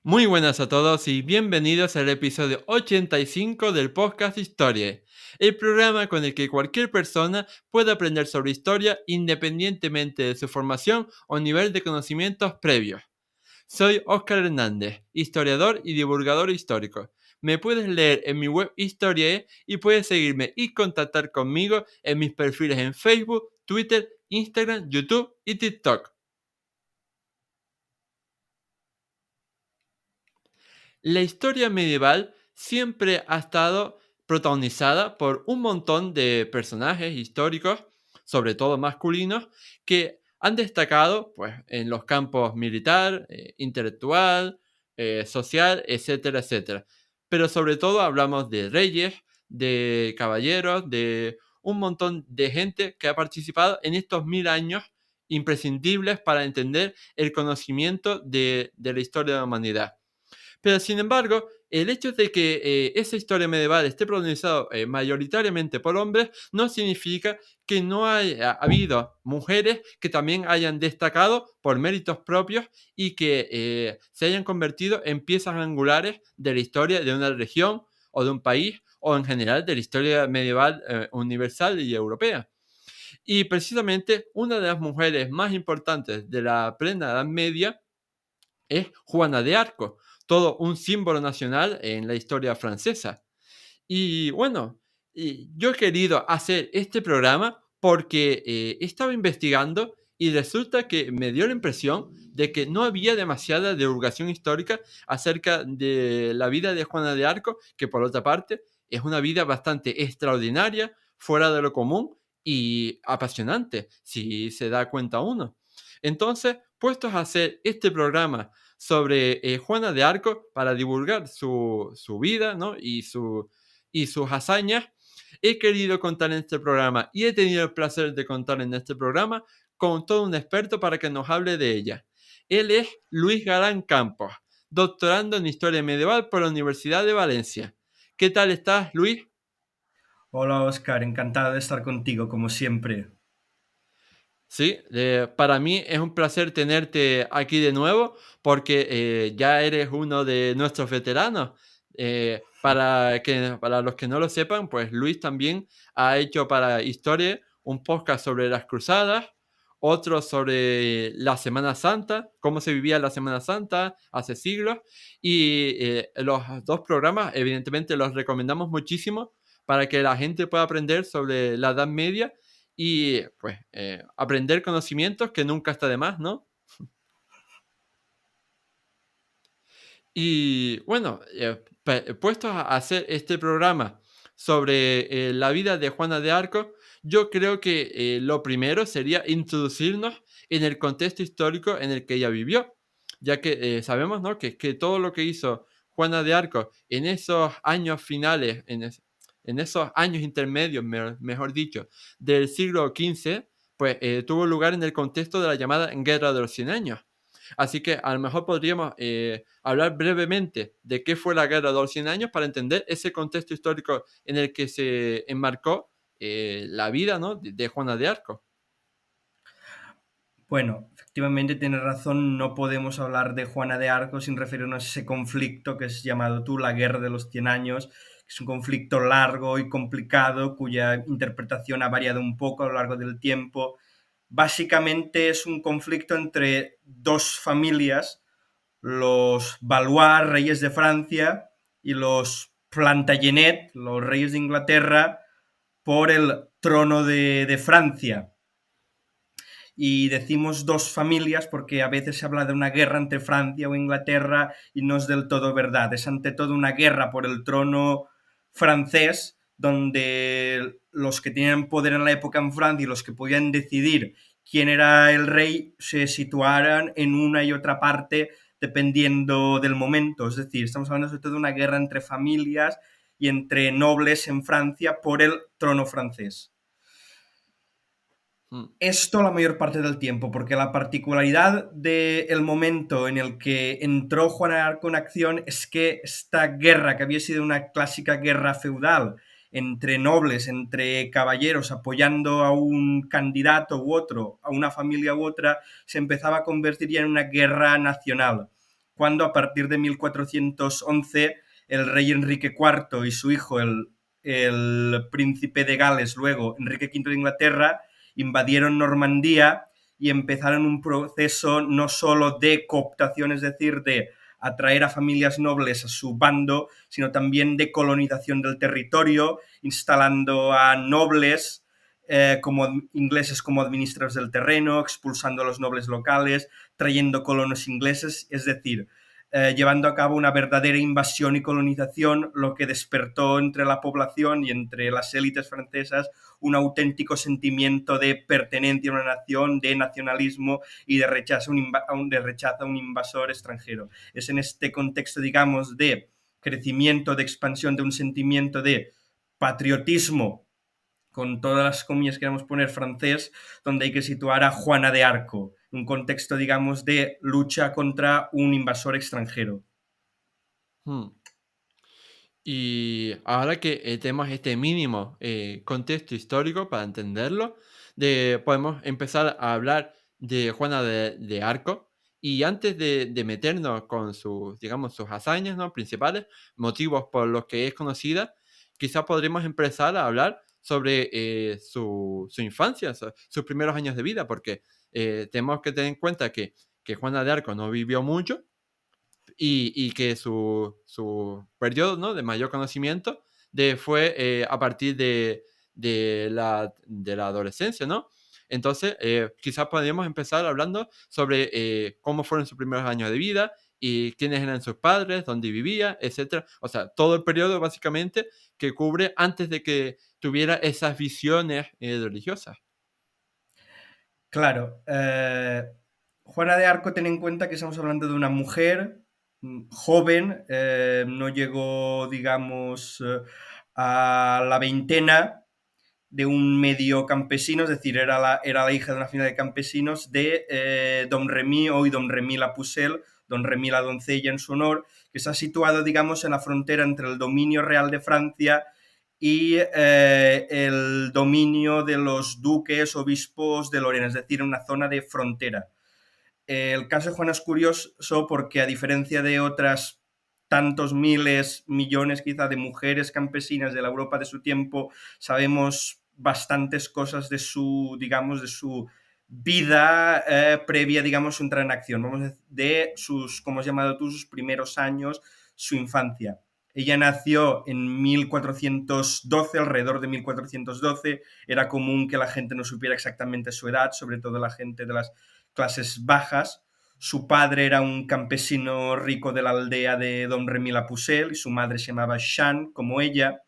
Muy buenas a todos y bienvenidos al episodio 85 del podcast Historia, el programa con el que cualquier persona puede aprender sobre historia independientemente de su formación o nivel de conocimientos previos. Soy Óscar Hernández, historiador y divulgador histórico. Me puedes leer en mi web Historiae y puedes seguirme y contactar conmigo en mis perfiles en Facebook, Twitter, Instagram, YouTube y TikTok. La historia medieval siempre ha estado protagonizada por un montón de personajes históricos, sobre todo masculinos, que han destacado pues, en los campos militar, intelectual, social, etcétera, etcétera. Pero sobre todo hablamos de reyes, de caballeros, de un montón de gente que ha participado en estos 1000 años imprescindibles para entender el conocimiento de la historia de la humanidad. Pero sin embargo, el hecho de que esa historia medieval esté protagonizada mayoritariamente por hombres no significa que no haya habido mujeres que también hayan destacado por méritos propios y que se hayan convertido en piezas angulares de la historia de una región o de un país o en general de la historia medieval universal y europea. Y precisamente una de las mujeres más importantes de la plena Edad Media es Juana de Arco, todo un símbolo nacional en la historia francesa. Y bueno, yo he querido hacer este programa porque estaba investigando y resulta que me dio la impresión de que no había demasiada divulgación histórica acerca de la vida de Juana de Arco, que por otra parte es una vida bastante extraordinaria, fuera de lo común y apasionante, si se da cuenta uno. Entonces, puestos a hacer este programa sobre Juana de Arco para divulgar su vida, ¿no? y sus hazañas, he querido contar en este programa y he tenido el placer de contar en este programa con todo un experto para que nos hable de ella. Él es Luis Galán Campos, doctorando en Historia Medieval por la Universidad de Valencia. ¿Qué tal estás, Luis? Hola Oscar, encantado de estar contigo como siempre. Sí, para mí es un placer tenerte aquí de nuevo porque ya eres uno de nuestros veteranos. Para los que no lo sepan, pues Luis también ha hecho para Historia un podcast sobre las cruzadas, otro sobre la Semana Santa, cómo se vivía la Semana Santa hace siglos, y los dos programas evidentemente los recomendamos muchísimo para que la gente pueda aprender sobre la Edad Media y pues aprender conocimientos que nunca está de más, ¿no? Y bueno, puestos a hacer este programa sobre la vida de Juana de Arco, yo creo que lo primero sería introducirnos en el contexto histórico en el que ella vivió, ya que sabemos, ¿no? que todo lo que hizo Juana de Arco en esos años finales, en esos años intermedios, mejor dicho, del siglo XV, pues tuvo lugar en el contexto de la llamada Guerra de los 100 Años. Así que a lo mejor podríamos hablar brevemente de qué fue la Guerra de los 100 Años para entender ese contexto histórico en el que se enmarcó la vida, ¿no? de Juana de Arco. Bueno, efectivamente tienes razón, no podemos hablar de Juana de Arco sin referirnos a ese conflicto que es llamado tú la Guerra de los 100 Años, que es un conflicto largo y complicado cuya interpretación ha variado un poco a lo largo del tiempo. Básicamente es un conflicto entre dos familias, los Valois, reyes de Francia, y los Plantagenet, los reyes de Inglaterra, por el trono de Francia. Y decimos dos familias porque a veces se habla de una guerra entre Francia o Inglaterra y no es del todo verdad. Es ante todo una guerra por el trono francés, donde los que tenían poder en la época en Francia y los que podían decidir quién era el rey se situaran en una y otra parte dependiendo del momento. Es decir, estamos hablando sobre todo de una guerra entre familias y entre nobles en Francia por el trono francés. Mm. Esto la mayor parte del tiempo, porque la particularidad del momento en el que entró Juan de Arco en acción es que esta guerra, que había sido una clásica guerra feudal entre nobles, entre caballeros, apoyando a un candidato u otro, a una familia u otra, se empezaba a convertir ya en una guerra nacional. cuando a partir de 1411 el rey Enrique IV y su hijo, el príncipe de Gales, luego Enrique V de Inglaterra, invadieron Normandía y empezaron un proceso no solo de cooptación, es decir, de atraer a familias nobles a su bando, sino también de colonización del territorio, instalando a nobles como ingleses como administradores del terreno, expulsando a los nobles locales, trayendo colonos ingleses, es decir, llevando a cabo una verdadera invasión y colonización, lo que despertó entre la población y entre las élites francesas un auténtico sentimiento de pertenencia a una nación, de nacionalismo y de rechazo a un invasor extranjero. Es en este contexto, digamos, de crecimiento, de expansión, de un sentimiento de patriotismo, con todas las comillas que queramos poner francés, donde hay que situar a Juana de Arco, un contexto, digamos, de lucha contra un invasor extranjero. Hmm. Y ahora que tenemos este mínimo contexto histórico para entenderlo, podemos empezar a hablar de Juana de Arco. Y antes de meternos con sus, digamos, sus hazañas, ¿no?, principales, motivos por los que es conocida, quizás podríamos empezar a hablar sobre su infancia, sus primeros años de vida, porque tenemos que tener en cuenta que Juana de Arco no vivió mucho y que su periodo, ¿no?, de mayor conocimiento fue a partir de la adolescencia, ¿no? Entonces, quizás podríamos empezar hablando sobre cómo fueron sus primeros años de vida y quiénes eran sus padres, dónde vivía, etcétera. O sea, todo el periodo básicamente que cubre antes de que tuviera esas visiones religiosas. Claro, Juana de Arco, ten en cuenta que estamos hablando de una mujer joven, no llegó, digamos, a la veintena, de un medio campesino, es decir, era la hija de una familia de campesinos de Don Remy, hoy Don Remy la Pucelle, Don Remy la doncella en su honor, que está situado, digamos, en la frontera entre el dominio real de Francia y el dominio de los duques, obispos de Lorena, es decir, una zona de frontera. El caso de Juana es curioso porque, a diferencia de otras tantos miles, millones quizá de mujeres campesinas de la Europa de su tiempo, sabemos bastantes cosas de su, digamos, de su vida previa, digamos, su entrada en acción, vamos, de sus, como has llamado tú, sus primeros años, su infancia. Ella nació en 1412, alrededor de 1412. Era común que la gente no supiera exactamente su edad, sobre todo la gente de las clases bajas. Su padre era un campesino rico de la aldea de Don Remy la Pucelle y su madre se llamaba Jeanne, como ella.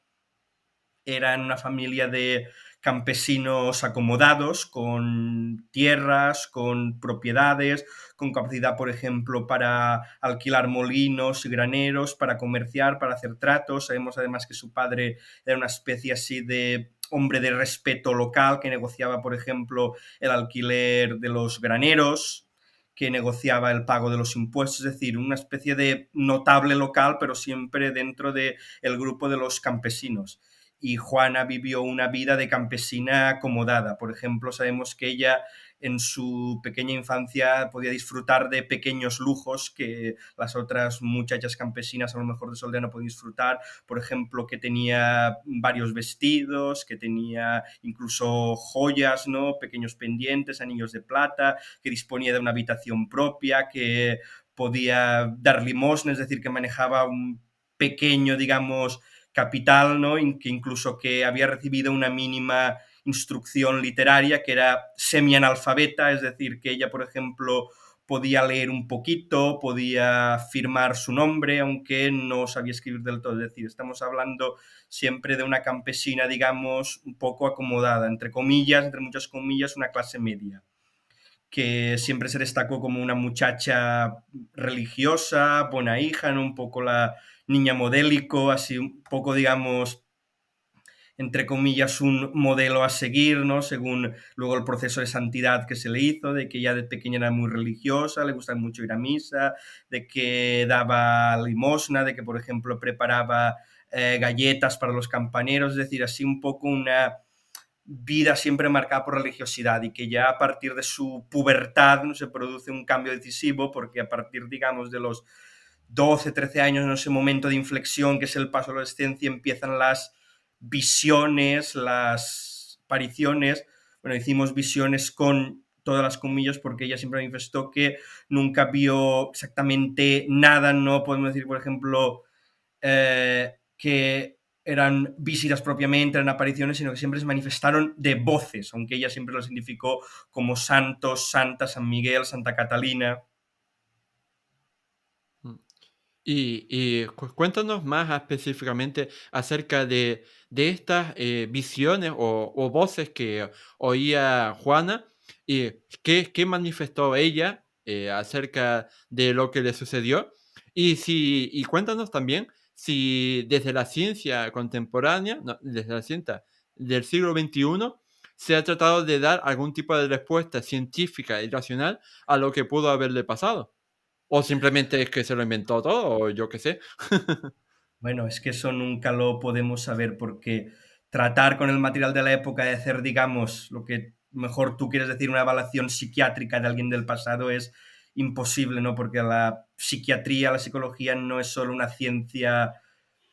Eran una familia de campesinos acomodados, con tierras, con propiedades, con capacidad, por ejemplo, para alquilar molinos y graneros, para comerciar, para hacer tratos. Sabemos además que su padre era una especie así de hombre de respeto local, que negociaba, por ejemplo, el alquiler de los graneros, que negociaba el pago de los impuestos, es decir, una especie de notable local, pero siempre dentro del grupo de los campesinos. Y Juana vivió una vida de campesina acomodada. Por ejemplo, sabemos que ella en su pequeña infancia podía disfrutar de pequeños lujos que las otras muchachas campesinas a lo mejor de su aldea no podían disfrutar. Por ejemplo, que tenía varios vestidos, que tenía incluso joyas, ¿no?, pequeños pendientes, anillos de plata, que disponía de una habitación propia, que podía dar limosna, es decir, que manejaba un pequeño, digamos, capital, ¿no?, que incluso que había recibido una mínima instrucción literaria, que era semi-analfabeta, es decir, que ella, por ejemplo, podía leer un poquito, podía firmar su nombre, aunque no sabía escribir del todo. Es decir, estamos hablando siempre de una campesina, digamos, un poco acomodada, entre comillas, entre muchas comillas, una clase media, que siempre se destacó como una muchacha religiosa, buena hija, ¿no?, un poco la niña modélico, así un poco, digamos, entre comillas, un modelo a seguir, ¿no?, según luego el proceso de santidad que se le hizo, de que ya de pequeña era muy religiosa, le gustaba mucho ir a misa, de que daba limosna, de que, por ejemplo, preparaba galletas para los campaneros, es decir, así un poco una vida siempre marcada por religiosidad y que ya a partir de su pubertad no se produce un cambio decisivo porque a partir, digamos, de los 12, 13 años, en ese momento de inflexión que es el paso a la adolescencia, empiezan las visiones, las apariciones. Bueno, hicimos visiones con todas las comillas porque ella siempre manifestó que nunca vio exactamente nada, no podemos decir, por ejemplo, que eran visitas propiamente, eran apariciones, sino que siempre se manifestaron de voces, aunque ella siempre los identificó como santos, santa, San Miguel, Santa Catalina. Mm. Y cuéntanos más específicamente acerca de estas visiones o voces que oía Juana y qué manifestó ella acerca de lo que le sucedió. Y cuéntanos también si desde la ciencia contemporánea, no, desde la ciencia del siglo XXI, se ha tratado de dar algún tipo de respuesta científica y racional a lo que pudo haberle pasado. O simplemente es que se lo inventó todo, o yo qué sé. Bueno, es que eso nunca lo podemos saber porque tratar con el material de la época de hacer, digamos, lo que mejor tú quieres decir, una evaluación psiquiátrica de alguien del pasado es imposible, ¿no? Porque la psiquiatría, la psicología no es solo una ciencia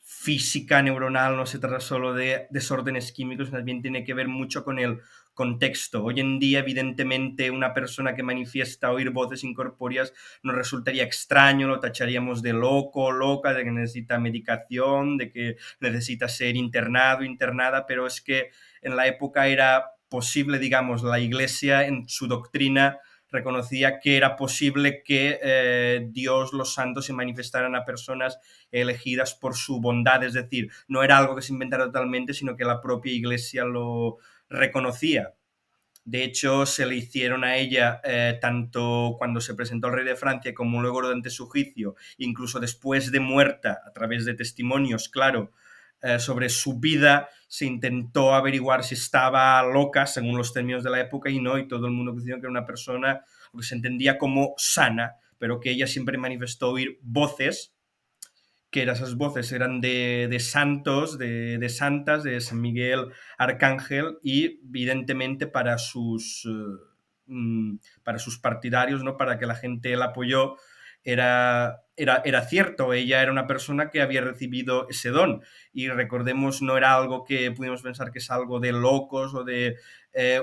física neuronal, no se trata solo de desórdenes químicos, más bien tiene que ver mucho con el contexto. Hoy en día, evidentemente, una persona que manifiesta oír voces incorpóreas nos resultaría extraño, lo tacharíamos de loco o loca, de que necesita medicación, de que necesita ser internado, internada, pero es que en la época era posible, digamos, la Iglesia en su doctrina reconocía que era posible que Dios, los santos, se manifestaran a personas elegidas por su bondad, es decir, no era algo que se inventara totalmente, sino que la propia Iglesia lo reconocía. De hecho, se le hicieron a ella, tanto cuando se presentó al rey de Francia como luego durante su juicio, incluso después de muerta, a través de testimonios, claro, sobre su vida, se intentó averiguar si estaba loca, según los términos de la época, y no, y todo el mundo decía que era una persona lo que se entendía como sana, pero que ella siempre manifestó oír voces, que esas voces eran de santos, de santas, de San Miguel Arcángel, y evidentemente para sus partidarios, ¿no? Para que la gente la apoyó, era cierto, ella era una persona que había recibido ese don, y recordemos, no era algo que pudimos pensar que es algo de locos o de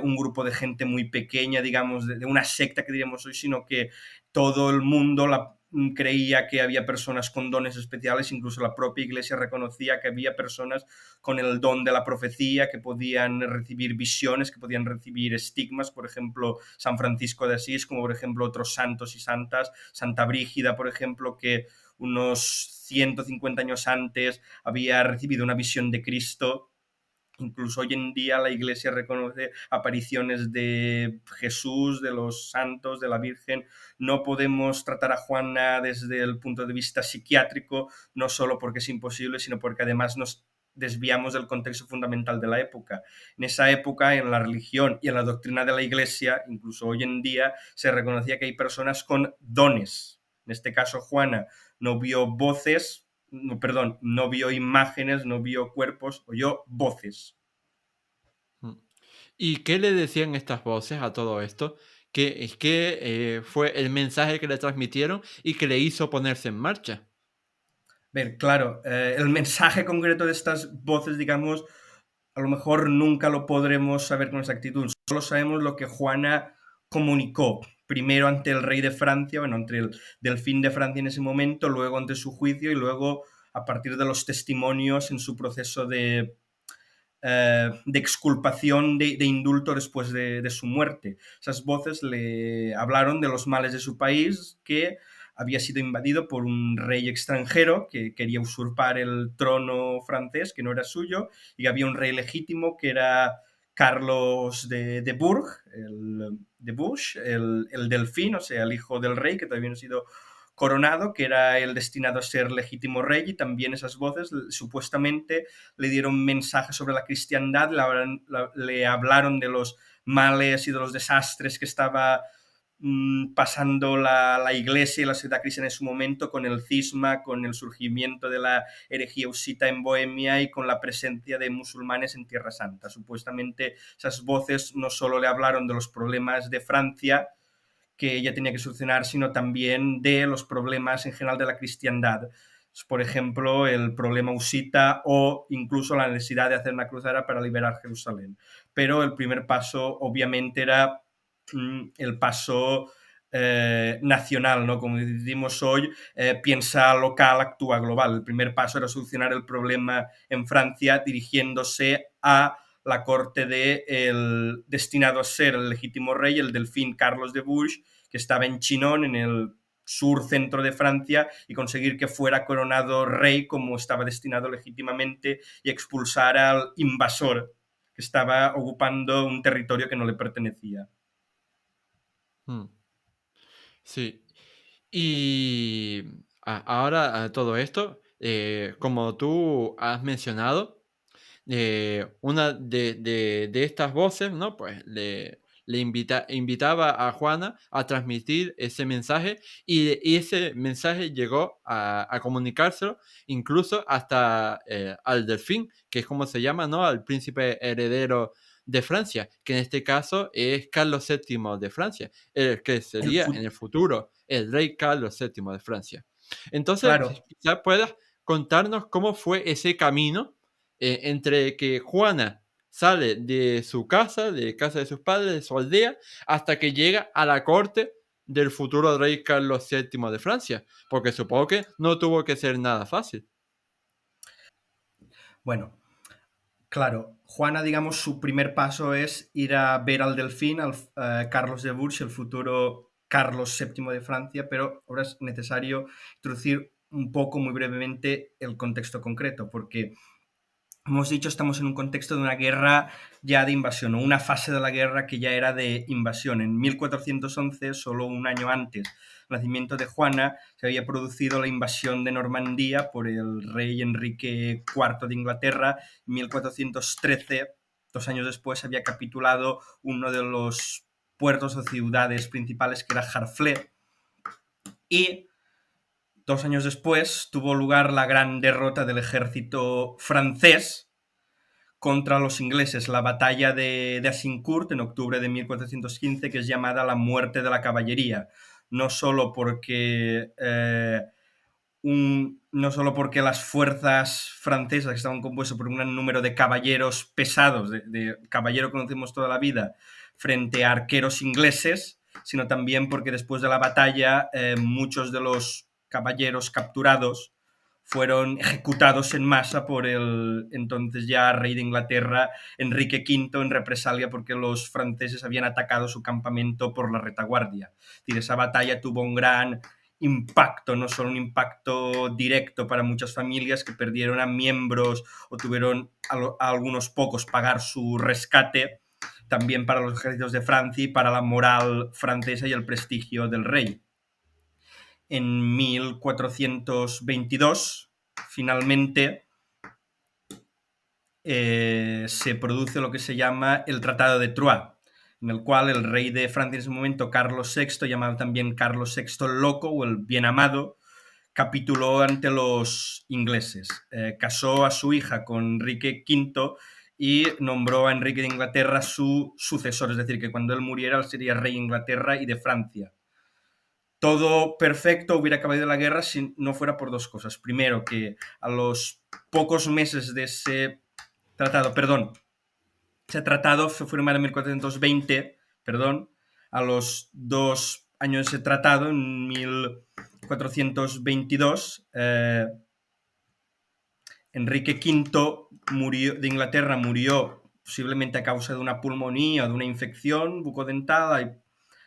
un grupo de gente muy pequeña, digamos, de una secta que diríamos hoy, sino que todo el mundo creía que había personas con dones especiales, incluso la propia Iglesia reconocía que había personas con el don de la profecía, que podían recibir visiones, que podían recibir estigmas, por ejemplo, San Francisco de Asís, como por ejemplo otros santos y santas, Santa Brígida, por ejemplo, que unos 150 años antes había recibido una visión de Cristo. Incluso hoy en día la Iglesia reconoce apariciones de Jesús, de los santos, de la Virgen. No podemos tratar a Juana desde el punto de vista psiquiátrico, no solo porque es imposible, sino porque además nos desviamos del contexto fundamental de la época. En esa época, en la religión y en la doctrina de la Iglesia, incluso hoy en día, se reconocía que hay personas con dones. En este caso, Juana no vio voces, no, perdón, no vio imágenes, no vio cuerpos, oyó voces. Mm. ¿Y qué le decían estas voces a todo esto? ¿Qué fue el mensaje que le transmitieron y que le hizo ponerse en marcha? Ver, claro, el mensaje concreto de estas voces, digamos, a lo mejor nunca lo podremos saber con exactitud. Solo sabemos lo que Juana comunicó, primero ante el rey de Francia, bueno, ante el delfín de Francia en ese momento, luego ante su juicio y luego a partir de los testimonios en su proceso de exculpación, de indulto después de su muerte. Esas voces le hablaron de los males de su país, que había sido invadido por un rey extranjero que quería usurpar el trono francés, que no era suyo, y había un rey legítimo que era Carlos de Bourg, de Bush, el delfín, o sea, el hijo del rey, que todavía no ha sido coronado, que era el destinado a ser legítimo rey, y también esas voces supuestamente le dieron mensajes sobre la cristiandad, le hablaron de los males y de los desastres que estaba pasando la iglesia y la sociedad cristiana en su momento con el cisma, con el surgimiento de la herejía husita en Bohemia y con la presencia de musulmanes en Tierra Santa. Supuestamente esas voces no solo le hablaron de los problemas de Francia que ella tenía que solucionar, sino también de los problemas en general de la cristiandad. Por ejemplo, el problema husita o incluso la necesidad de hacer una cruzada para liberar Jerusalén. Pero el primer paso, obviamente, era el paso nacional, ¿no? Como decimos hoy, piensa local, actúa global. El primer paso era solucionar el problema en Francia dirigiéndose a la corte del destinado a ser el legítimo rey, el delfín Carlos de Bourges, que estaba en Chinon, en el sur centro de Francia, y conseguir que fuera coronado rey como estaba destinado legítimamente y expulsar al invasor que estaba ocupando un territorio que no le pertenecía. Mm, sí. Y ahora a todo esto, como tú has mencionado, una de estas voces, ¿no? Pues invitaba a Juana a transmitir ese mensaje y ese mensaje llegó a comunicárselo incluso hasta al delfín, que es como se llama, ¿no? Al príncipe heredero de Francia, que en este caso es Carlos VII de Francia, el que El sería en el futuro el rey Carlos VII de Francia. Entonces, claro, quizás puedas contarnos cómo fue ese camino entre que Juana sale de casa de sus padres, de su aldea, hasta que llega a la corte del futuro rey Carlos VII de Francia, porque supongo que no tuvo que ser nada fácil. bueno, claro, Juana, digamos, su primer paso es ir a ver al delfín, al Carlos de Bourges, el futuro Carlos VII de Francia, pero ahora es necesario introducir un poco, muy brevemente, el contexto concreto, porque hemos dicho, estamos en un contexto de una guerra ya de invasión, o una fase de la guerra que ya era de invasión. En 1411, solo un año antes del nacimiento de Juana, se había producido la invasión de Normandía por el rey Enrique IV de Inglaterra. En 1413, 2 años después, había capitulado uno de los puertos o ciudades principales, que era Harfleur, y 2 años después tuvo lugar la gran derrota del ejército francés contra los ingleses, la batalla de Azincourt en octubre de 1415, que es llamada la muerte de la caballería, no solo porque, no solo porque las fuerzas francesas estaban compuestas por un gran número de caballeros pesados, de caballero que conocemos toda la vida, frente a arqueros ingleses, sino también porque después de la batalla muchos de los caballeros capturados fueron ejecutados en masa por el entonces ya rey de Inglaterra, Enrique V, en represalia porque los franceses habían atacado su campamento por la retaguardia. Es decir, esa batalla tuvo un gran impacto, no solo un impacto directo para muchas familias que perdieron a miembros o tuvieron a algunos pocos pagar su rescate, también para los ejércitos de Francia y para la moral francesa y el prestigio del rey. En 1422, finalmente, se produce lo que se llama el Tratado de Troyes, en el cual el rey de Francia en ese momento, Carlos VI, llamado también Carlos VI el Loco o el Bien Amado, capituló ante los ingleses. Casó a su hija con Enrique V y nombró a Enrique de Inglaterra su sucesor, es decir, que cuando él muriera él sería rey de Inglaterra y de Francia. Todo perfecto, hubiera acabado la guerra si no fuera por dos cosas. Primero, que a los pocos meses de ese tratado fue firmado en 1420, a los 2 años de ese tratado, en 1422, Enrique V de Inglaterra murió posiblemente a causa de una pulmonía o de una infección bucodental. Hay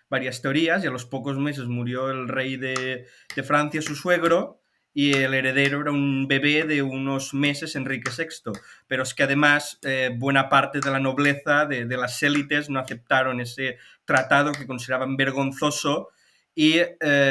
varias teorías, y a los pocos meses murió el rey de Francia, su suegro, y el heredero era un bebé de unos meses, Enrique VI. Pero es que además buena parte de la nobleza, de las élites, no aceptaron ese tratado que consideraban vergonzoso y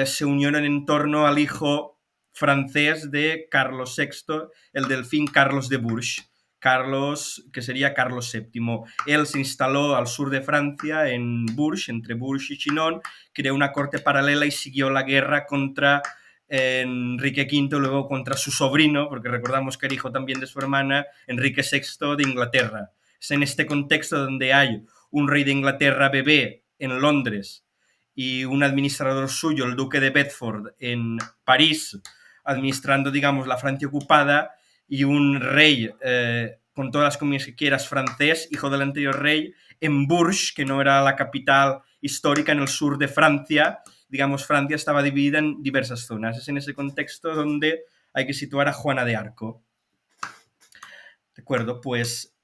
se unieron en torno al hijo francés de Carlos VI, el delfín Carlos de Bourges. Carlos, que sería Carlos VII. Él se instaló al sur de Francia, en Bourges, entre Bourges y Chinon, creó una corte paralela y siguió la guerra contra Enrique V, luego contra su sobrino, porque recordamos que era hijo también de su hermana, Enrique VI de Inglaterra. Es en este contexto donde hay un rey de Inglaterra bebé en Londres y un administrador suyo, el duque de Bedford, en París, administrando, digamos, la Francia ocupada, y un rey, con todas las comillas que quieras, francés, hijo del anterior rey, en Bourges, que no era la capital histórica, en el sur de Francia. Digamos, Francia estaba dividida en diversas zonas. Es en ese contexto donde hay que situar a Juana de Arco. ¿De acuerdo? Pues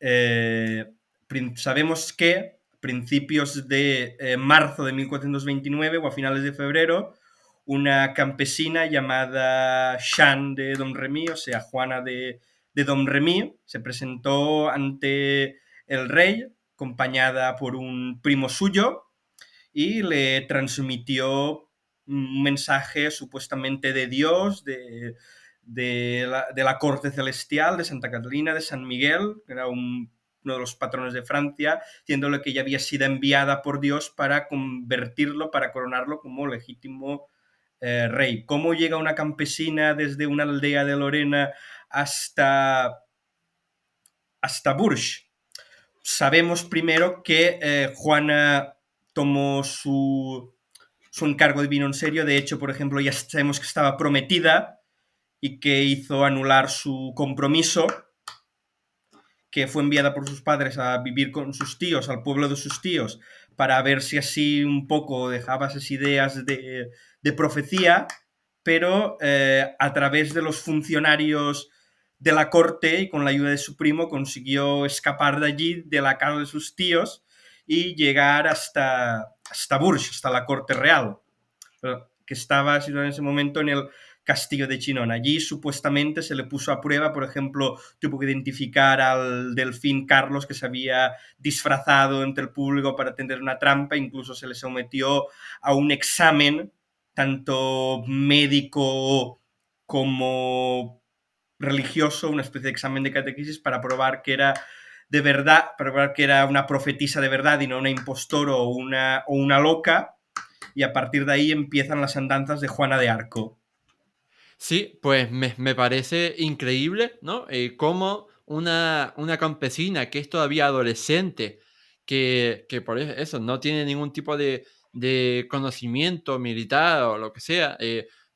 sabemos que a principios de marzo de 1429 o a finales de febrero, una campesina llamada Jeanne de Domremy, o sea, Juana de Domremy, se presentó ante el rey, acompañada por un primo suyo, y le transmitió un mensaje supuestamente de Dios, de la corte celestial, de Santa Catalina, de San Miguel, que era uno de los patrones de Francia, diciéndole que ella había sido enviada por Dios para convertirlo, para coronarlo como legítimo rey. ¿Cómo llega una campesina desde una aldea de Lorena hasta Bourges? Sabemos primero que Juana tomó su encargo divino en serio. De hecho, por ejemplo, ya sabemos que estaba prometida y que hizo anular su compromiso, que fue enviada por sus padres a vivir con sus tíos, al pueblo de sus tíos, para ver si así un poco dejaba esas ideas de profecía, pero a través de los funcionarios de la corte y con la ayuda de su primo consiguió escapar de allí, de la casa de sus tíos, y llegar hasta Bourges, hasta la corte real, que estaba situada en ese momento en el castillo de Chinon. Allí supuestamente se le puso a prueba, por ejemplo, tuvo que identificar al delfín Carlos, que se había disfrazado entre el público para tender una trampa, incluso se le sometió a un examen, tanto médico como religioso, una especie de examen de catequesis para probar que era de verdad, para probar que era una profetisa de verdad y no una impostora o una loca, y a partir de ahí empiezan las andanzas de Juana de Arco. Sí, pues me parece increíble, ¿no? Cómo una campesina que es todavía adolescente, que por eso no tiene ningún tipo de conocimiento militar o lo que sea,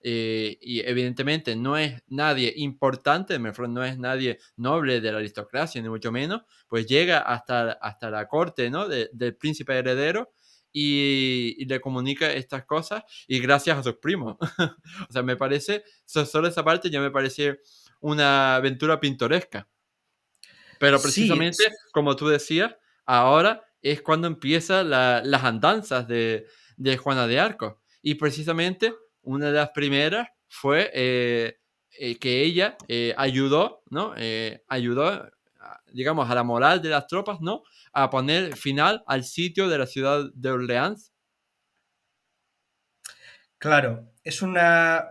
y evidentemente no es nadie importante, me refiero, no es nadie noble de la aristocracia, ni mucho menos, pues llega hasta la corte, ¿no? Del príncipe heredero y le comunica estas cosas y gracias a sus primos. O sea, me parece, solo esa parte ya me parece una aventura pintoresca. Pero Sí, precisamente, como tú decías, ahora es cuando empiezan las andanzas de Juana de Arco. Y precisamente una de las primeras fue que ella ayudó, ¿no? Ayudó, digamos, a la moral de las tropas, ¿no? A poner final al sitio de la ciudad de Orleans. claro,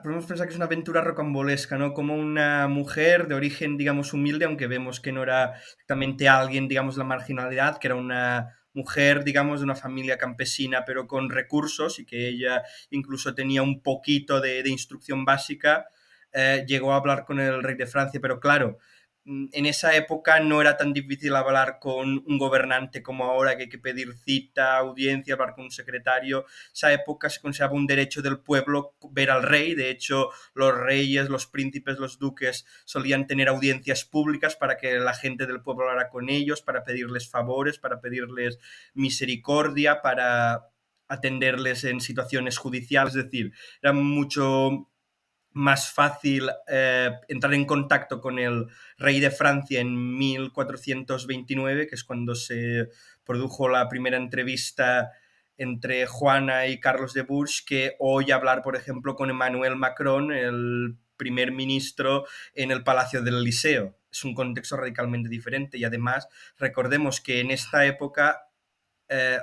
podemos pensar que es una aventura rocambolesca, ¿no? Como una mujer de origen, digamos, humilde, aunque vemos que no era exactamente alguien, digamos, la marginalidad, que era una mujer, digamos, de una familia campesina, pero con recursos, y que ella incluso tenía un poquito de instrucción básica, llegó a hablar con el rey de Francia, pero claro, en esa época no era tan difícil hablar con un gobernante como ahora, que hay que pedir cita, audiencia, hablar con un secretario. Esa época se consideraba un derecho del pueblo ver al rey. De hecho, los reyes, los príncipes, los duques solían tener audiencias públicas para que la gente del pueblo hablara con ellos, para pedirles favores, para pedirles misericordia, para atenderles en situaciones judiciales. Es decir, era mucho más fácil entrar en contacto con el rey de Francia en 1429, que es cuando se produjo la primera entrevista entre Juana y Carlos de Bourges, que hoy hablar, por ejemplo, con Emmanuel Macron, el primer ministro, en el Palacio del Elíseo. Es un contexto radicalmente diferente, y además recordemos que en esta época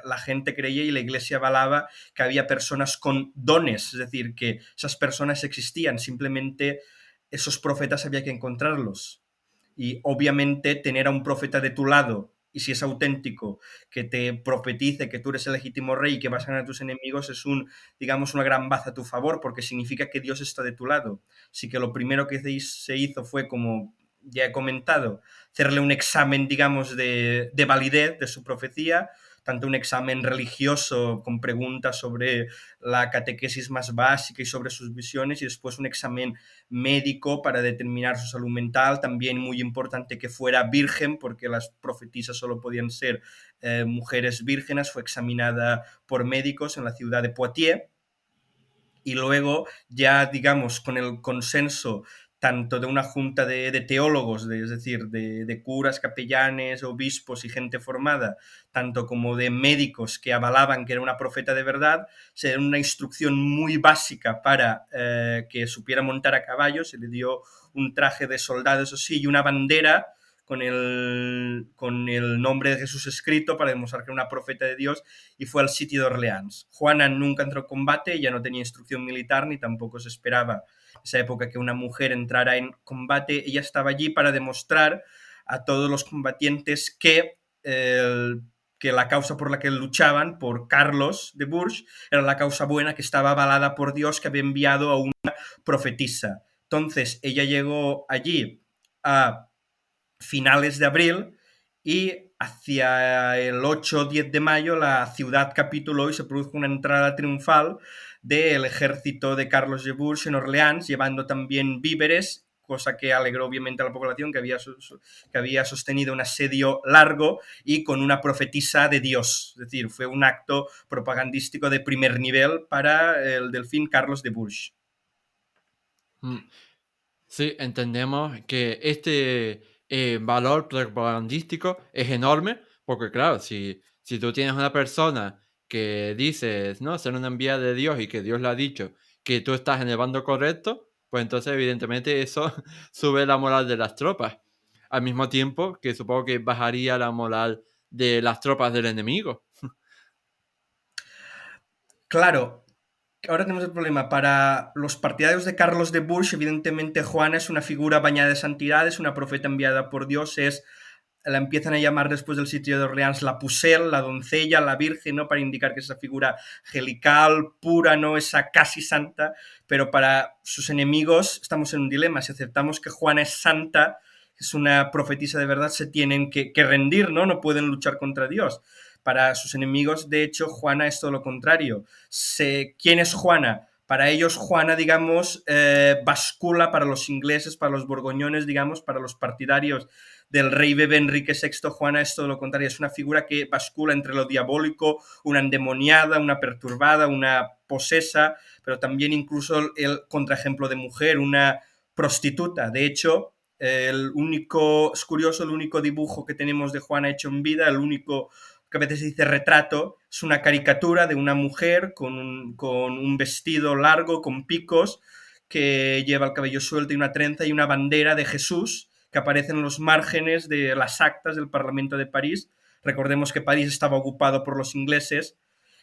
la gente creía y la iglesia avalaba que había personas con dones, es decir, que esas personas existían, simplemente esos profetas había que encontrarlos. Y obviamente tener a un profeta de tu lado, y si es auténtico, que te profetice que tú eres el legítimo rey y que vas a ganar a tus enemigos, es digamos, una gran baza a tu favor, porque significa que Dios está de tu lado. Así que lo primero que se hizo fue, como ya he comentado, hacerle un examen, digamos, de validez de su profecía, tanto un examen religioso con preguntas sobre la catequesis más básica y sobre sus visiones, y después un examen médico para determinar su salud mental, también muy importante que fuera virgen, porque las profetisas solo podían ser mujeres vírgenes, fue examinada por médicos en la ciudad de Poitiers, y luego ya, digamos, con el consenso tanto de una junta de teólogos, es decir, de curas, capellanes, obispos y gente formada, tanto como de médicos que avalaban que era una profeta de verdad, se dio una instrucción muy básica para que supiera montar a caballo, se le dio un traje de soldado, eso sí, y una bandera con el nombre de Jesús escrito para demostrar que era una profeta de Dios, y fue al sitio de Orleans. Juana nunca entró en combate, ella no tenía instrucción militar ni tampoco se esperaba en esa época que una mujer entrara en combate. Ella estaba allí para demostrar a todos los combatientes que la causa por la que luchaban, por Carlos de Bourges, era la causa buena, que estaba avalada por Dios, que había enviado a una profetisa. Entonces ella llegó allí a finales de abril, y hacia el 8 o 10 de mayo la ciudad capituló y se produjo una entrada triunfal del ejército de Carlos de Bourges en Orleans, llevando también víveres, cosa que alegró obviamente a la población, que había sostenido un asedio largo, y con una profetisa de Dios. Es decir, fue un acto propagandístico de primer nivel para el delfín Carlos de Bourges. Mm. Sí, entendemos que este valor propagandístico es enorme, porque claro, si tú tienes una persona que dices, ¿no?, ser una enviada de Dios y que Dios le ha dicho que tú estás en el bando correcto, pues entonces evidentemente eso sube la moral de las tropas. Al mismo tiempo que supongo que bajaría la moral de las tropas del enemigo. Claro, ahora tenemos el problema. Para los partidarios de Carlos de Bourges, evidentemente Juana es una figura bañada de santidad, es una profeta enviada por Dios, la empiezan a llamar después del sitio de Orleans la Pucelle, la doncella, la virgen, ¿no?, para indicar que es esa figura angelical, pura, ¿no?, esa casi santa. Pero para sus enemigos estamos en un dilema. Si aceptamos que Juana es santa, es una profetisa de verdad, se tienen que rendir, ¿no? No pueden luchar contra Dios. Para sus enemigos, de hecho, Juana es todo lo contrario. ¿Quién es Juana? Para ellos, Juana, digamos, bascula para los ingleses, para los borgoñones, digamos, para los partidarios del rey bebé Enrique VI, Juana es todo lo contrario. Es una figura que bascula entre lo diabólico, una endemoniada, una perturbada, una posesa, pero también incluso el contraejemplo de mujer, una prostituta. De hecho, es curioso, el único dibujo que tenemos de Juana hecho en vida, el único que a veces se dice retrato, es una caricatura de una mujer con un vestido largo, con picos, que lleva el cabello suelto y una trenza, y una bandera de Jesús que aparece en los márgenes de las actas del Parlamento de París. Recordemos que París estaba ocupado por los ingleses,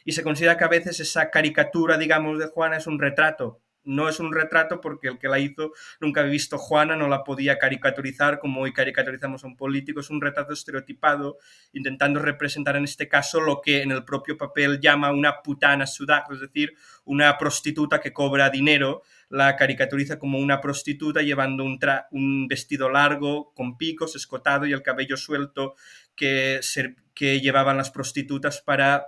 y se considera que a veces esa caricatura, digamos, de Juana es un retrato. No es un retrato porque el que la hizo nunca había visto Juana, no la podía caricaturizar como hoy caricaturizamos a un político. Es un retrato estereotipado, intentando representar en este caso lo que en el propio papel llama una putana sudar, es decir, una prostituta que cobra dinero. La caricaturiza como una prostituta llevando un vestido largo, con picos, escotado, y el cabello suelto que llevaban las prostitutas para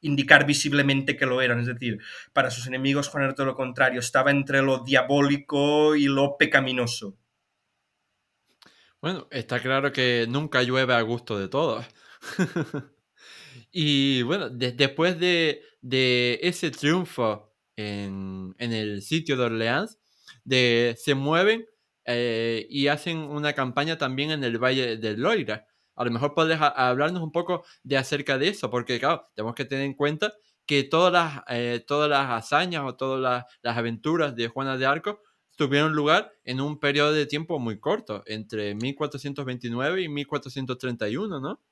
indicar visiblemente que lo eran. Es decir, para sus enemigos Juan era todo lo contrario, estaba entre lo diabólico y lo pecaminoso. Bueno, está claro que nunca llueve a gusto de todos. Y bueno, después de ese triunfo en el sitio de Orleans, se mueven y hacen una campaña también en el Valle del Loira. A lo mejor puedes hablarnos un poco de acerca de eso, porque claro, tenemos que tener en cuenta que todas las hazañas o todas las aventuras de Juana de Arco tuvieron lugar en un periodo de tiempo muy corto, entre 1429 y 1431, ¿no?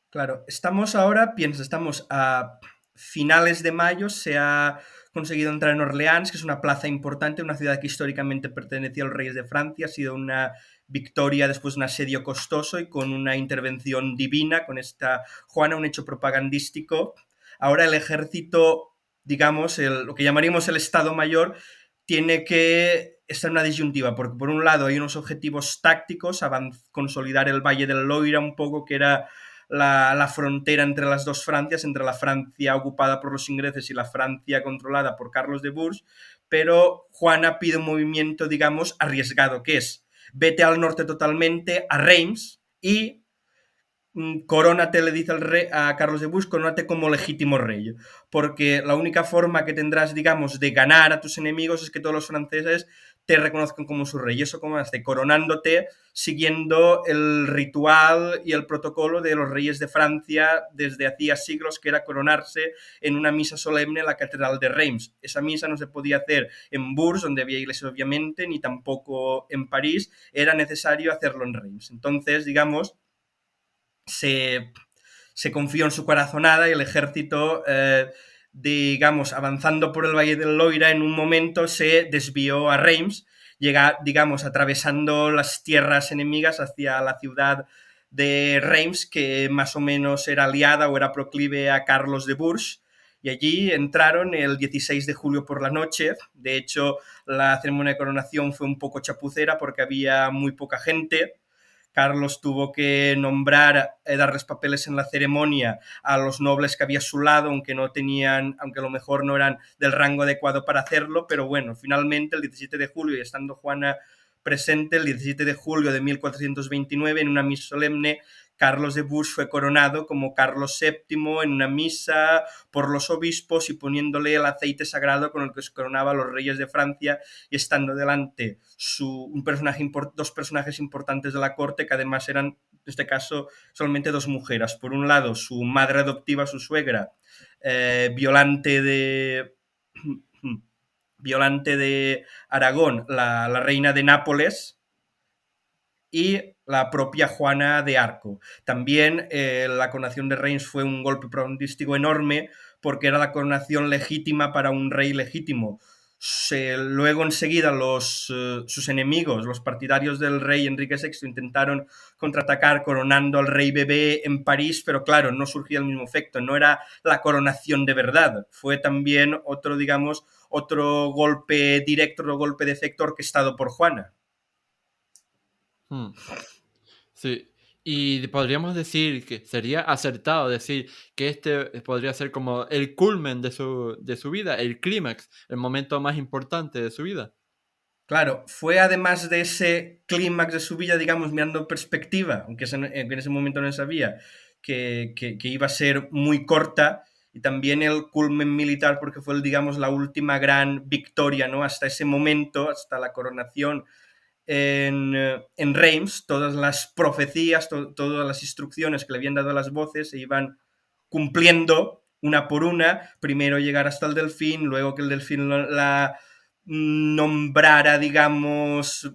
Claro, estamos ahora, estamos a finales de mayo se ha conseguido entrar en Orleans, que es una plaza importante, una ciudad que históricamente pertenecía a los reyes de Francia. Ha sido una victoria después de un asedio costoso y con una intervención divina, con esta Juana, un hecho propagandístico. Ahora el ejército, digamos, lo que llamaríamos el Estado Mayor, tiene que estar en una disyuntiva, porque por un lado hay unos objetivos tácticos, consolidar el Valle del Loira un poco, que era la frontera entre las dos Francias, entre la Francia ocupada por los ingleses y la Francia controlada por Carlos de Bourges, pero Juana pide un movimiento, digamos, arriesgado, que es vete al norte totalmente, a Reims, y corónate, le dice al rey, a Carlos de Bourges, corónate como legítimo rey, porque la única forma que tendrás, digamos, de ganar a tus enemigos es que todos los franceses te reconozcan como su rey. Y eso como hace, coronándote, siguiendo el ritual y el protocolo de los reyes de Francia desde hacía siglos, que era coronarse en una misa solemne en la catedral de Reims. Esa misa no se podía hacer en Bourges, donde había iglesia obviamente, ni tampoco en París, era necesario hacerlo en Reims. Entonces, digamos, se confió en su corazonada y el ejército, digamos, avanzando por el Valle del Loira, en un momento se desvió a Reims, llega, digamos, atravesando las tierras enemigas hacia la ciudad de Reims, que más o menos era aliada o era proclive a Carlos de Bourges, y allí entraron el 16 de julio por la noche. De hecho, la ceremonia de coronación fue un poco chapucera porque había muy poca gente. Carlos tuvo que nombrar, darles papeles en la ceremonia a los nobles que había a su lado, aunque no tenían, aunque a lo mejor no eran del rango adecuado para hacerlo, pero bueno, finalmente el 17 de julio, y estando Juana presente, el 17 de julio de 1429, en una misa solemne, Carlos de Bourges fue coronado como Carlos VII en una misa por los obispos y poniéndole el aceite sagrado con el que se coronaba a los reyes de Francia, y estando delante dos personajes importantes de la corte, que además eran, en este caso, solamente dos mujeres. Por un lado, su madre adoptiva, su suegra, Violante de... Violante de Aragón, la reina de Nápoles, y la propia Juana de Arco. También la coronación de Reims fue un golpe propagandístico enorme porque era la coronación legítima para un rey legítimo. Luego enseguida sus enemigos, los partidarios del rey Enrique VI, intentaron contraatacar coronando al rey bebé en París, pero claro, no surgía el mismo efecto, no era la coronación de verdad, fue también otro, digamos, otro golpe directo, otro golpe de efecto orquestado por Juana. Sí, y podríamos decir que sería acertado decir que este podría ser como el culmen de su vida, el clímax, el momento más importante de su vida. Claro, fue además de ese clímax de su vida, digamos, mirando en perspectiva, aunque en ese momento no sabía, que iba a ser muy corta, y también el culmen militar, porque fue, digamos, la última gran victoria, ¿no? Hasta ese momento, hasta la coronación en Reims, todas las profecías, todas las instrucciones que le habían dado las voces se iban cumpliendo una por una. Primero llegar hasta el delfín, luego que el delfín la nombrara, digamos,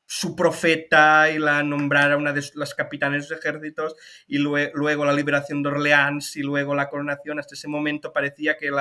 su profeta, y la nombrara una de las capitanes de los ejércitos, y luego la liberación de Orleans, y luego la coronación. Hasta ese momento parecía que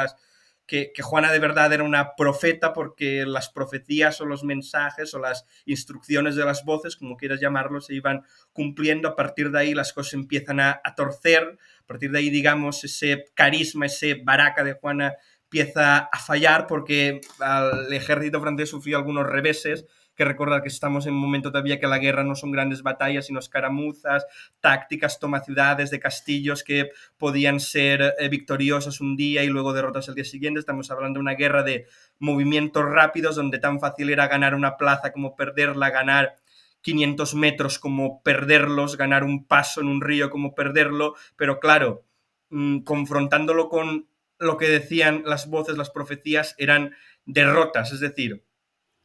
Juana de verdad era una profeta, porque las profecías o los mensajes o las instrucciones de las voces, como quieras llamarlo, se iban cumpliendo. A partir de ahí las cosas empiezan a torcer, a partir de ahí, digamos, ese carisma, ese baraca de Juana empieza a fallar, porque el ejército francés sufrió algunos reveses, que recordar que estamos en un momento todavía que la guerra no son grandes batallas, sino escaramuzas, tácticas, toma ciudades de castillos que podían ser victoriosas un día y luego derrotas el día siguiente. Estamos hablando de una guerra de movimientos rápidos, donde tan fácil era ganar una plaza como perderla, ganar 500 metros como perderlos, ganar un paso en un río como perderlo, pero claro, confrontándolo con lo que decían las voces, las profecías, eran derrotas, es decir,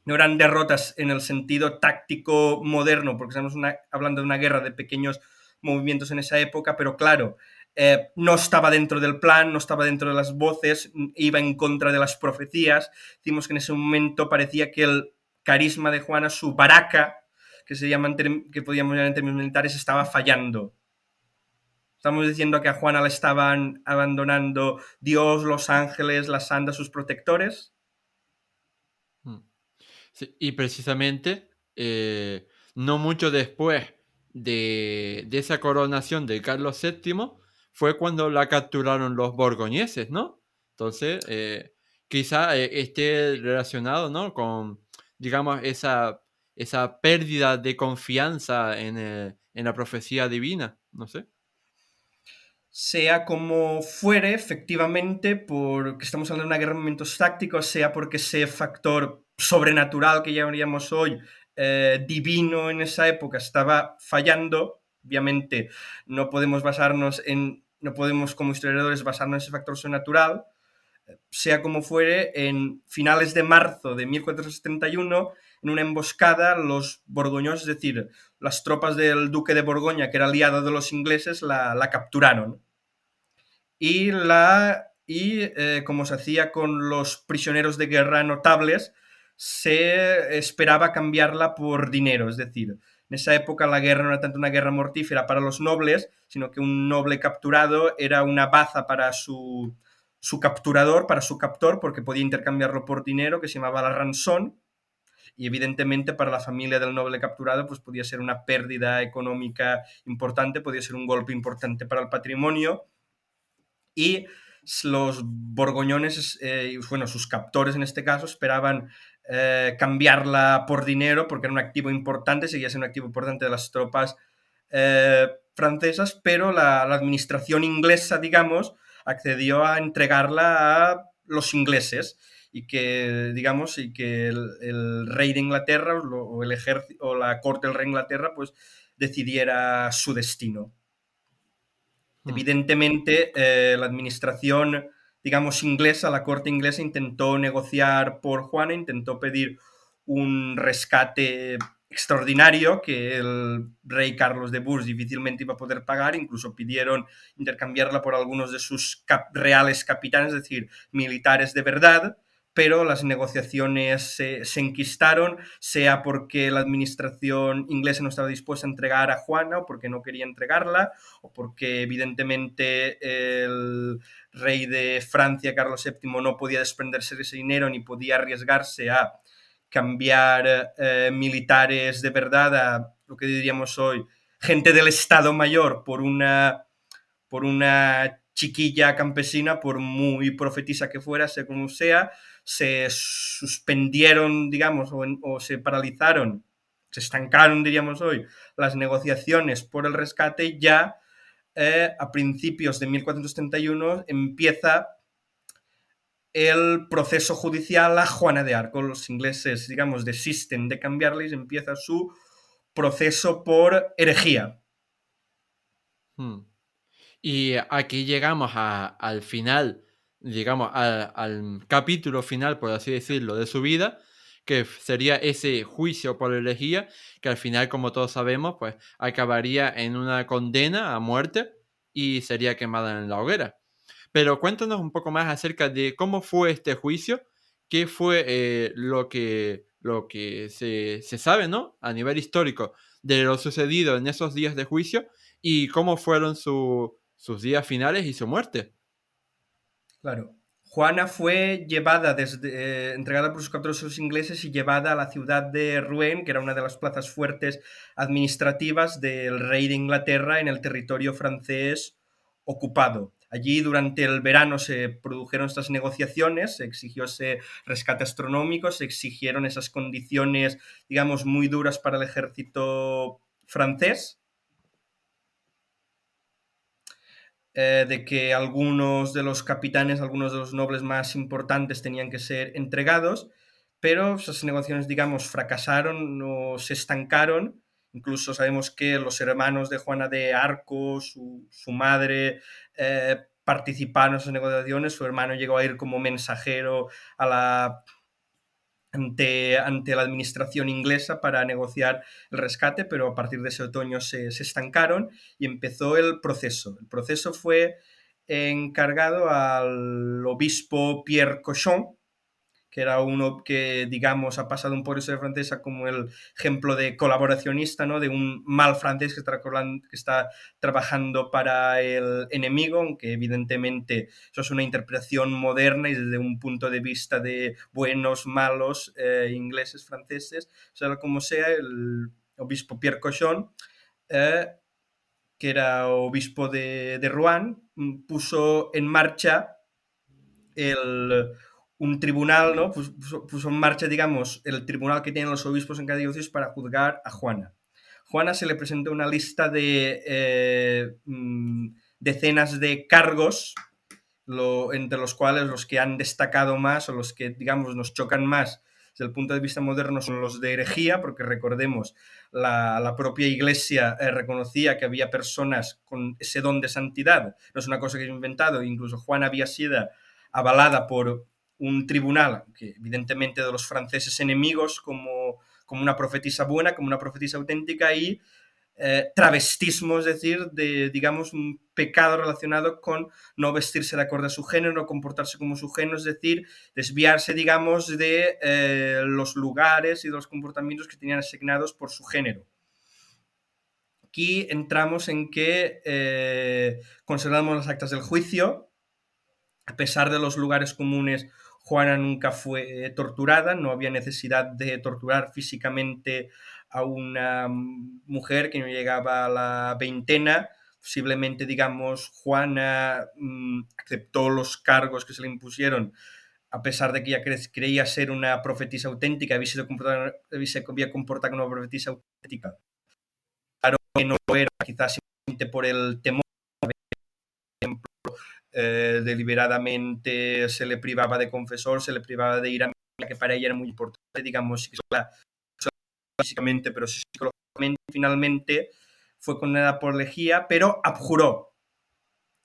no eran derrotas en el sentido táctico moderno, porque estamos hablando de una guerra de pequeños movimientos en esa época, pero claro, no estaba dentro del plan, no estaba dentro de las voces, iba en contra de las profecías. Decimos que en ese momento parecía que el carisma de Juana, su baraca, que podíamos llamar en términos militares, estaba fallando. Estamos diciendo que a Juana la estaban abandonando Dios, los ángeles, la santa, sus protectores. Mm. Sí, y precisamente, no mucho después de esa coronación de Carlos VII, fue cuando la capturaron los borgoñeses, ¿no? Entonces, quizá esté relacionado, ¿no? Con, digamos, esa pérdida de confianza en la profecía divina, no sé. Sea como fuere, efectivamente, porque estamos hablando de una guerra en momentos tácticos, sea porque ese factor sobrenatural que llamaríamos hoy divino en esa época estaba fallando, obviamente no podemos como historiadores basarnos en ese factor sobrenatural, sea como fuere, en finales de marzo de 1471, en una emboscada, los borgoñones, es decir, las tropas del duque de Borgoña, que era aliado de los ingleses, la capturaron. Y como se hacía con los prisioneros de guerra notables, se esperaba cambiarla por dinero, es decir, en esa época la guerra no era tanto una guerra mortífera para los nobles, sino que un noble capturado era una baza para su capturador, para su captor, porque podía intercambiarlo por dinero, que se llamaba la rançon, y evidentemente para la familia del noble capturado pues podía ser una pérdida económica importante, podía ser un golpe importante para el patrimonio, y los borgoñones, bueno, sus captores en este caso, esperaban cambiarla por dinero porque era un activo importante, seguía siendo un activo importante de las tropas francesas, pero la administración inglesa, digamos, accedió a entregarla a los ingleses y que, digamos, y que el rey de Inglaterra o el ejército o la corte del rey de Inglaterra pues decidiera su destino. Mm. Evidentemente, la administración, digamos, inglesa, la corte inglesa, intentó negociar por Juana, intentó pedir un rescate extraordinario que el rey Carlos de Bourges difícilmente iba a poder pagar, incluso pidieron intercambiarla por algunos de sus reales capitanes, es decir, militares de verdad, pero las negociaciones se enquistaron, sea porque la administración inglesa no estaba dispuesta a entregar a Juana o porque no quería entregarla, o porque evidentemente el rey de Francia, Carlos VII, no podía desprenderse de ese dinero ni podía arriesgarse a cambiar militares de verdad a lo que diríamos hoy gente del Estado Mayor por una chiquilla campesina, por muy profetisa que fuera, sea como sea, se suspendieron, digamos, o se paralizaron, se estancaron, diríamos hoy, las negociaciones por el rescate. Ya a principios de 1431 empieza el proceso judicial a Juana de Arco. Los ingleses, digamos, desisten de cambiarles, empieza su proceso por herejía. Mm. Y aquí llegamos al final, digamos, al capítulo final, por así decirlo, de su vida, que sería ese juicio por herejía, que al final, como todos sabemos, pues acabaría en una condena a muerte y sería quemada en la hoguera. Pero cuéntanos un poco más acerca de cómo fue este juicio, qué fue lo que se sabe, ¿no? A nivel histórico de lo sucedido en esos días de juicio y cómo fueron sus días finales y su muerte. Claro. Juana fue entregada por sus captores ingleses y llevada a la ciudad de Rouen, que era una de las plazas fuertes administrativas del rey de Inglaterra en el territorio francés ocupado. Allí durante el verano se produjeron estas negociaciones, se exigió ese rescate astronómico, se exigieron esas condiciones, digamos, muy duras para el ejército francés, de que algunos de los capitanes, algunos de los nobles más importantes tenían que ser entregados, pero esas negociaciones, digamos, fracasaron o se estancaron. Incluso sabemos que los hermanos de Juana de Arco, su madre, participaron en esas negociaciones. Su hermano llegó a ir como mensajero a ante la administración inglesa para negociar el rescate, pero a partir de ese otoño se estancaron y empezó el proceso. El proceso fue encargado al obispo Pierre Cochon, que era uno que, digamos, ha pasado un por historia francesa como el ejemplo de colaboracionista, ¿no? De un mal francés que está trabajando para el enemigo, aunque evidentemente eso es una interpretación moderna y desde un punto de vista de buenos, malos, ingleses, franceses, sea como sea, el obispo Pierre Cochon, eh, que era obispo de Rouen, puso en marcha un tribunal, ¿no? Puso en marcha, digamos, el tribunal que tienen los obispos en cada diócesis para juzgar a Juana. Juana se le presentó una lista de decenas de cargos, entre los cuales los que han destacado más o los que, digamos, nos chocan más desde el punto de vista moderno son los de herejía, porque recordemos, la propia Iglesia reconocía que había personas con ese don de santidad, no es una cosa que he inventado, incluso Juana había sido avalada por un tribunal, que evidentemente de los franceses enemigos, como una profetisa buena, como una profetisa auténtica, y travestismo, es decir, de, digamos, un pecado relacionado con no vestirse de acuerdo a su género, no comportarse como su género, es decir, desviarse, digamos, de los lugares y de los comportamientos que tenían asignados por su género. Aquí entramos en que conservamos las actas del juicio. A pesar de los lugares comunes, Juana nunca fue torturada, no había necesidad de torturar físicamente a una mujer que no llegaba a la veintena. Posiblemente, digamos, Juana aceptó los cargos que se le impusieron, a pesar de que ella creía ser una profetisa auténtica, se había comportado como una profetisa auténtica. Claro que no era, quizás simplemente por el temor, deliberadamente se le privaba de confesor, se le privaba de ir a misa, que para ella era muy importante, digamos, físicamente, pero psicológicamente, finalmente fue condenada por herejía, pero abjuró.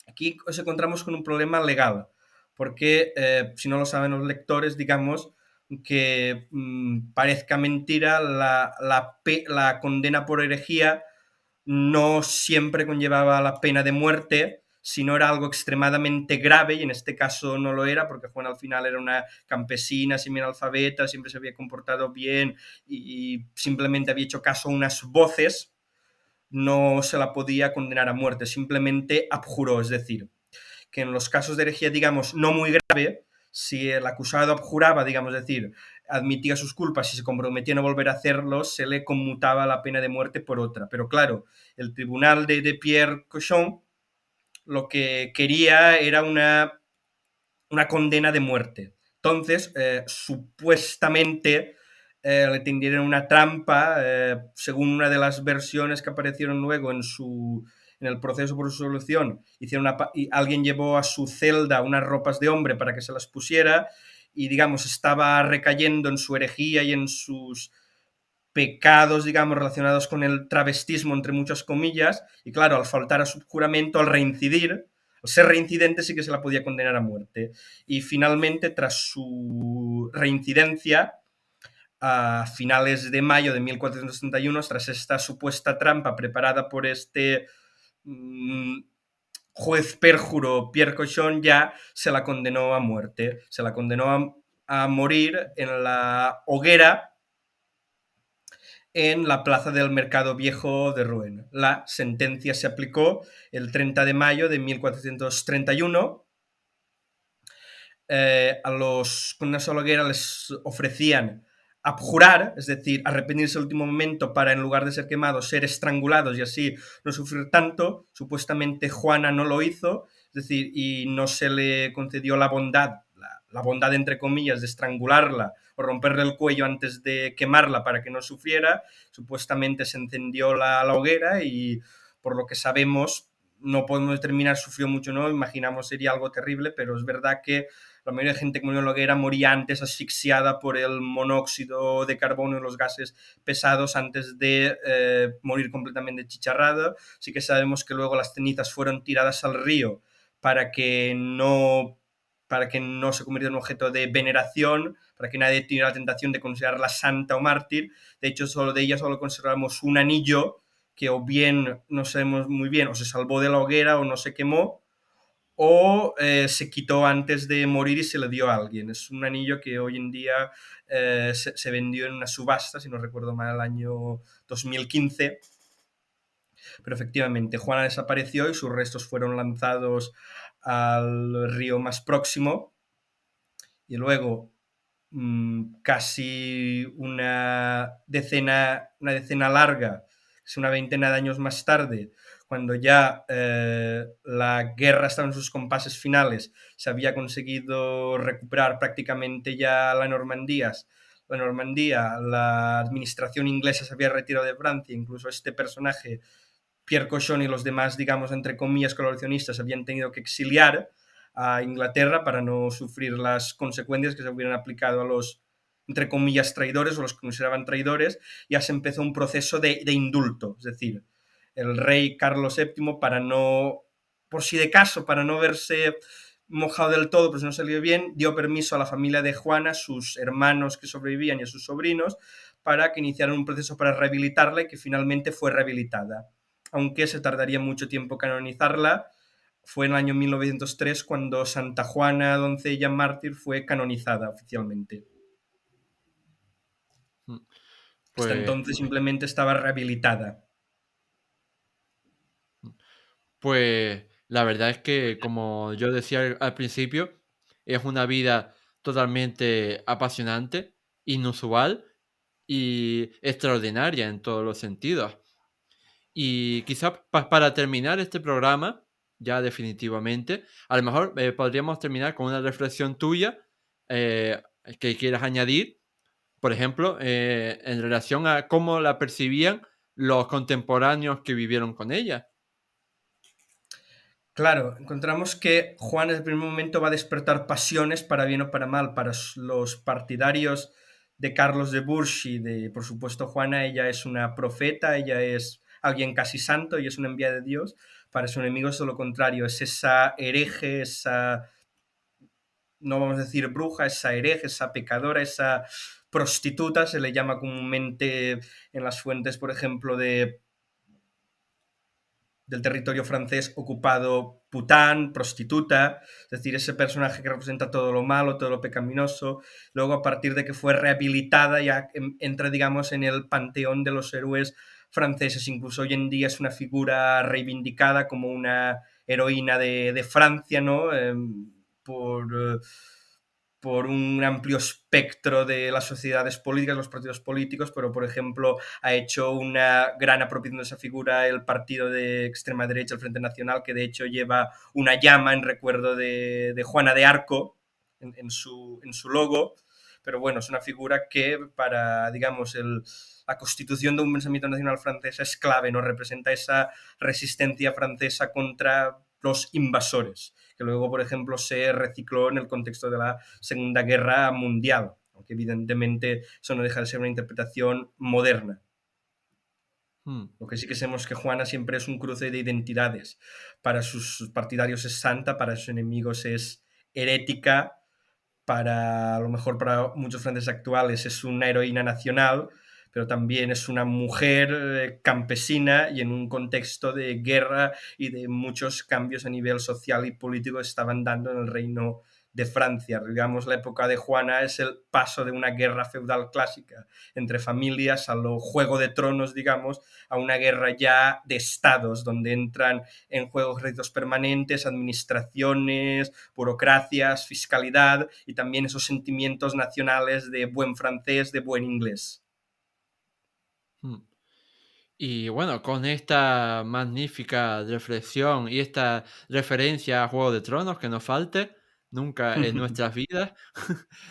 Aquí nos encontramos con un problema legal, porque si no lo saben los lectores, digamos, que parezca mentira, la condena por herejía no siempre conllevaba la pena de muerte, sino era algo extremadamente grave, y en este caso no lo era, porque Juana al final era una campesina semi-analfabeta, siempre se había comportado bien y simplemente había hecho caso a unas voces, no se la podía condenar a muerte, simplemente abjuró, es decir, que en los casos de herejía, digamos, no muy grave, si el acusado abjuraba, digamos, es decir, admitía sus culpas y se comprometía a no volver a hacerlo, se le conmutaba la pena de muerte por otra. Pero claro, el tribunal de Pierre Cochon lo que quería era una condena de muerte. Entonces, supuestamente le tendieron una trampa, según una de las versiones que aparecieron luego en el proceso por su solución, y alguien llevó a su celda unas ropas de hombre para que se las pusiera, y digamos, estaba recayendo en su herejía y en sus pecados, digamos, relacionados con el travestismo, entre muchas comillas, y claro, al faltar a su juramento, al reincidir, al ser reincidente, sí que se la podía condenar a muerte. Y finalmente, tras su reincidencia, a finales de mayo de 1431, tras esta supuesta trampa preparada por este juez pérjuro Pierre Cochon, ya se la condenó a muerte. Se la condenó a morir en la hoguera en la plaza del Mercado Viejo de Rouen. La sentencia se aplicó el 30 de mayo de 1431. A los condenados a la hoguera les ofrecían abjurar, es decir, arrepentirse al último momento para, en lugar de ser quemados, ser estrangulados y así no sufrir tanto. Supuestamente Juana no lo hizo, es decir, y no se le concedió la bondad, la bondad entre comillas, de estrangularla o romperle el cuello antes de quemarla para que no sufriera. Supuestamente se encendió la hoguera y, por lo que sabemos, no podemos determinar sufrió mucho o no, imaginamos sería algo terrible, pero es verdad que la mayoría de gente que murió en la hoguera moría antes asfixiada por el monóxido de carbono y los gases pesados antes de morir completamente chicharrado. Sí que sabemos que luego las cenizas fueron tiradas al río para que no se convirtiera en un objeto de veneración, para que nadie tuviera la tentación de considerarla santa o mártir. De hecho, solo de ella solo conservamos un anillo que, o bien no sabemos muy bien, o se salvó de la hoguera o no se quemó, o se quitó antes de morir y se le dio a alguien. Es un anillo que hoy en día se vendió en una subasta, si no recuerdo mal, el año 2015. Pero efectivamente, Juana desapareció y sus restos fueron lanzados al río más próximo. Y luego, casi una decena larga, es una veintena de años más tarde, cuando ya la guerra estaba en sus compases finales, se había conseguido recuperar prácticamente ya la administración inglesa se había retirado de Francia, incluso este personaje, Pierre Cochon, y los demás, digamos, entre comillas, colaboracionistas, habían tenido que exiliar a Inglaterra para no sufrir las consecuencias que se hubieran aplicado a los, entre comillas, traidores o los que consideraban traidores. Ya se empezó un proceso de indulto, es decir, el rey Carlos VII, para no, por si de caso, para no verse mojado del todo, pues no salió bien, dio permiso a la familia de Juana, a sus hermanos que sobrevivían y a sus sobrinos, para que iniciaran un proceso para rehabilitarla y que finalmente fue rehabilitada, aunque se tardaría mucho tiempo canonizarla. Fue en el año 1903 cuando Santa Juana, doncella mártir, fue canonizada oficialmente. Mm. Hasta Pues, entonces simplemente estaba rehabilitada. pues la verdad es que, como yo decía al principio, es una vida totalmente apasionante, inusual y extraordinaria en todos los sentidos. Y quizás para terminar este programa, ya definitivamente, a lo mejor podríamos terminar con una reflexión tuya eh, que quieras añadir, por ejemplo, en relación a cómo la percibían los contemporáneos que vivieron con ella. Claro, encontramos que Juan desde el primer momento va a despertar pasiones para bien o para mal. Para los partidarios de Carlos de Burgh de, por supuesto, Juana, ella es una profeta, ella es alguien casi santo y es una enviada de Dios. Para sus enemigos es lo contrario, es esa hereje, esa, no vamos a decir bruja, esa hereje, esa pecadora, esa prostituta, se le llama comúnmente en las fuentes, por ejemplo, del territorio francés ocupado, pután, prostituta, es decir, ese personaje que representa todo lo malo, todo lo pecaminoso. Luego, a partir de que fue rehabilitada, ya entra, digamos, en el panteón de los héroes franceses. Incluso hoy en día es una figura reivindicada como una heroína de Francia, ¿no? Por un amplio espectro de las sociedades políticas, los partidos políticos, pero por ejemplo ha hecho una gran apropiación de esa figura el partido de extrema derecha, el Frente Nacional, que de hecho lleva una llama en recuerdo de Juana de Arco en su logo, pero bueno, es una figura que para, digamos, la constitución de un pensamiento nacional francés es clave, ¿no? Representa esa resistencia francesa contra los invasores, que luego, por ejemplo, se recicló en el contexto de la Segunda Guerra Mundial, aunque evidentemente eso no deja de ser una interpretación moderna. Mm, Lo que sí que sabemos es que Juana siempre es un cruce de identidades. Para sus partidarios es santa, para sus enemigos es herética, para a lo mejor para muchos franceses actuales es una heroína nacional, pero también es una mujer campesina y en un contexto de guerra y de muchos cambios a nivel social y político que estaban dando en el reino de Francia. Digamos, la época de Juana es el paso de una guerra feudal clásica entre familias a lo Juego de Tronos, digamos, a una guerra ya de estados, donde entran en juego ejércitos permanentes, administraciones, burocracias, fiscalidad y también esos sentimientos nacionales de buen francés, de buen inglés. mm. Y bueno, con esta magnífica reflexión y esta referencia a Juego de Tronos que nos falte nunca en nuestras vidas,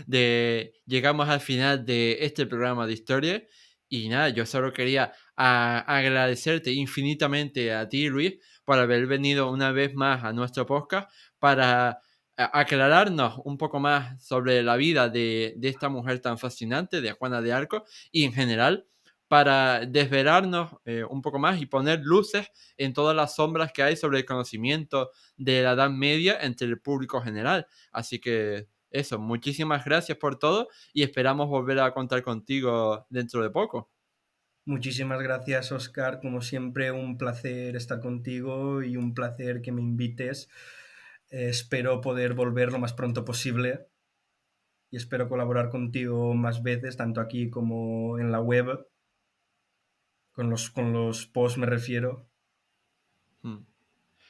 llegamos al final de este programa de historia. Y nada, yo solo quería agradecerte infinitamente a ti, Luis, por haber venido una vez más a nuestro podcast para aclararnos un poco más sobre la vida de esta mujer tan fascinante, de Juana de Arco, y en general para desvelarnos un poco más y poner luces en todas las sombras que hay sobre el conocimiento de la Edad Media entre el público general. Así que eso, muchísimas gracias por todo y esperamos volver a contar contigo dentro de poco. Muchísimas gracias, Oscar. Como siempre, un placer estar contigo y un placer que me invites. Espero poder volver lo más pronto posible y espero colaborar contigo más veces, tanto aquí como en la web, con los posts me refiero. Mm.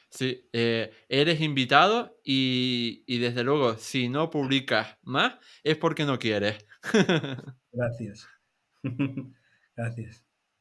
Sí, eres invitado y desde luego, si no publicas más, es porque no quieres. Gracias. Gracias.